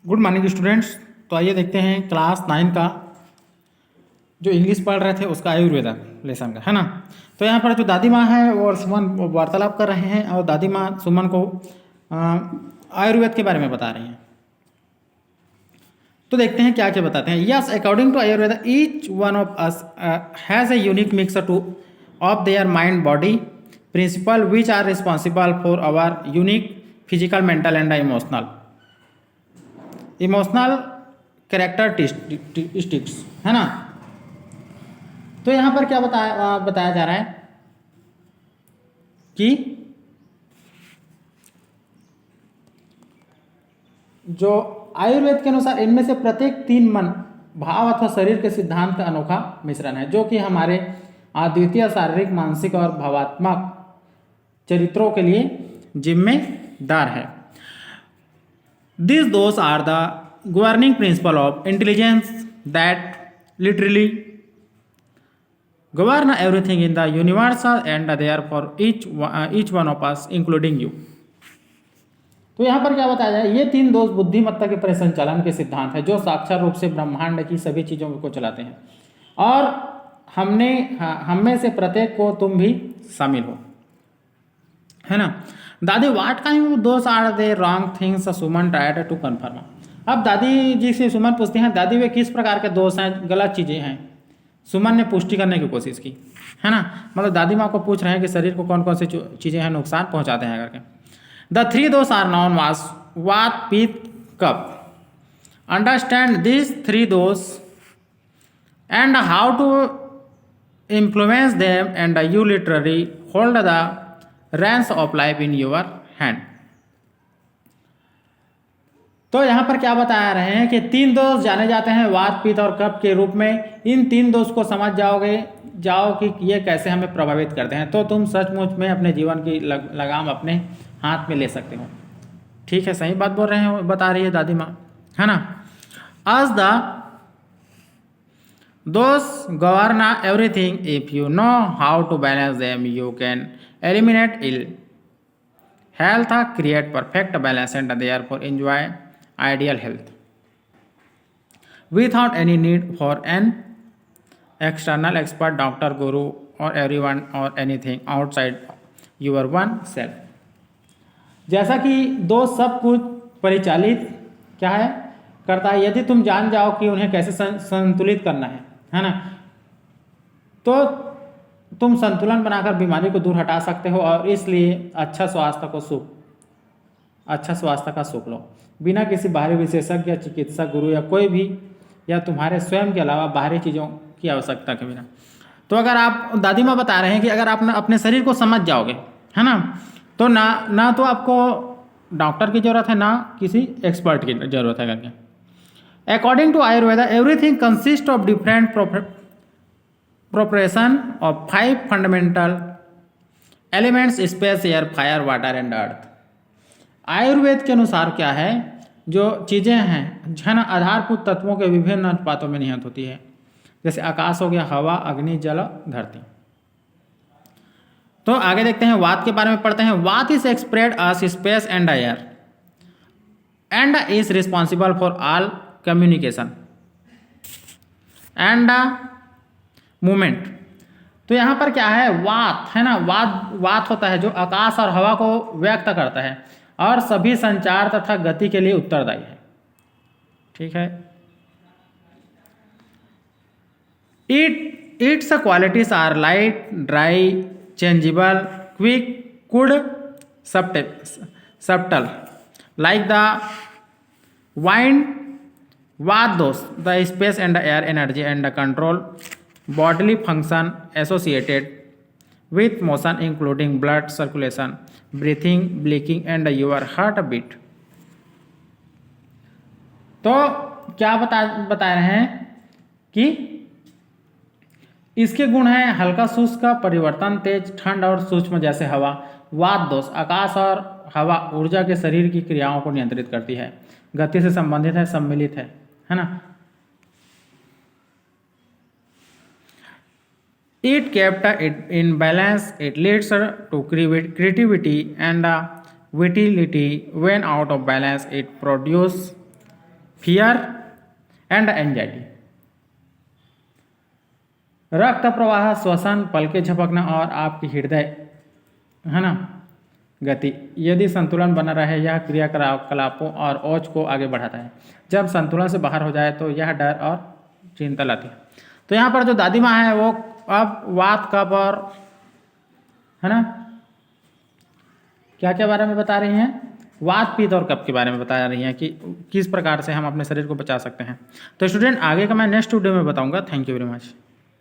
Good morning students. तो आइए देखते हैं क्लास 9 का जो इंग्लिश पढ़ रहे थे उसका आयुर्वेदा लेसन का, है ना। तो यहाँ पर जो दादी माँ है वो और सुमन वार्तालाप कर रहे हैं और दादी माँ सुमन को आयुर्वेद के बारे में बता रही हैं। तो देखते हैं क्या क्या बताते हैं। Yes, according to Ayurveda each one of us has a unique mixture to of their mind body principle which are responsible for our unique physical mental and emotional characteristics, है ना। तो यहाँ पर क्या बताया जा रहा है कि जो आयुर्वेद के अनुसार इनमें से प्रत्येक 3 मन भाव अथवा शरीर के सिद्धांत का अनोखा मिश्रण है जो कि हमारे अद्वितीय शारीरिक, मानसिक और भावात्मक चरित्रों के लिए जिम्मेदार है। These those are the governing principle of intelligence that literally govern everything in the universe and therefore each one of us including you। तो यहाँ पर क्या बताया जाए, ये 3 दोष बुद्धिमत्ता के परिसंचालन के सिद्धांत है जो साक्षात रूप से ब्रह्मांड की सभी चीज़ों को चलाते हैं और हम में से प्रत्येक को तुम भी शामिल हो, है ना। दादी what kind of those are they wrong things Suman tried to confirm. अब दादी जी से सुमन पूछते हैं, दादी वे किस प्रकार के दोष हैं, गलत चीज़ें हैं। सुमन ने पुष्टि करने की कोशिश की, है ना। मतलब दादी माँ को पूछ रहे हैं कि शरीर को कौन कौन सी चीज़ें हैं नुकसान पहुँचाते हैं करके। द 3 दोष आर नॉन वास वात पित्त कफ। Understand this 3 dosha and how to influence them and you literally hold the reins of life in your hand. तो यहाँ पर क्या बता रहे हैं कि 3 दोष जाने जाते हैं वात पित्त और कफ के रूप में। इन 3 दोष को समझ जाओ कि ये कैसे हमें प्रभावित करते हैं तो तुम सचमुच में अपने जीवन की लगाम अपने हाथ में ले सकते हो। ठीक है, सही बात बोल रहे हैं, बता रही है दादी माँ, है ना। आज the dosha govern everything if you know how to balance them you can eliminate ill health, create perfect balance and therefore enjoy ideal health without any need for an external expert, doctor, guru or everyone or anything outside your one self। जैसा कि दोस्त सब कुछ परिचालित क्या है करता है, यदि तुम जान जाओ कि उन्हें कैसे संतुलित करना है ना, तो तुम संतुलन बनाकर बीमारी को दूर हटा सकते हो और इसलिए अच्छा स्वास्थ्य का सुख लो बिना किसी बाहरी विशेषज्ञ या चिकित्सक, गुरु या कोई भी या तुम्हारे स्वयं के अलावा बाहरी चीज़ों की आवश्यकता के बिना। तो अगर आप, दादी माँ बता रहे हैं कि अगर आप अपने शरीर को समझ जाओगे, है ना, तो ना तो आपको डॉक्टर की ज़रूरत है ना किसी एक्सपर्ट की ज़रूरत है करके। According to Ayurveda everything consist of different proportion of 5 fundamental elements space, air, fire, water and earth। Ayurveda के अनुसार क्या है, जो चीज़ें हैं है ना, आधारभूत तत्वों के विभिन्न अनुपातों में निहित होती है। जैसे आकाश हो गया, हवा, अग्नि, जल, धरती। तो आगे देखते हैं, वात के बारे में पढ़ते हैं। वात is एक्सप्रेड us space and air and is responsible for all communication and movement. तो यहाँ पर क्या है, वात है ना, वात होता है जो आकाश और हवा को व्यक्त करता है और सभी संचार तथा गति के लिए उत्तरदायी है। ठीक है। It's qualities are light, dry, changeable, quick, cold, subtle like the wind. Vata dosha the space and air energy and control bodily function associated with motion including blood circulation, breathing, blinking and your heartbeat। तो क्या बता रहे हैं कि इसके गुण हैं हल्का शुष्क का परिवर्तन, तेज, ठंड और सूक्ष्म जैसे हवा। वात दोष आकाश और हवा ऊर्जा के शरीर की क्रियाओं को नियंत्रित करती है, गति से संबंधित है, सम्मिलित है ना। It kept it in balance. It leads to creativity and vitality. When out of balance, it produces fear and anxiety. रक्त प्रवाह, श्वसन, पलके झपकना और आपकी हृदय है ना गति यदि संतुलन बना रहे, यह क्रियाकलापों और ओज को आगे बढ़ाता है। जब संतुलन से बाहर हो जाए तो यह डर और चिंता लाती है। तो यहाँ पर जो दादी माँ है वो अब वात, कफ और है ना क्या क्या बारे में बता रही हैं, वात, पित्त और कफ के बारे में बता रही हैं कि किस प्रकार से हम अपने शरीर को बचा सकते हैं। तो स्टूडेंट आगे का मैं नेक्स्ट वीडियो में बताऊंगा। Thank you very much.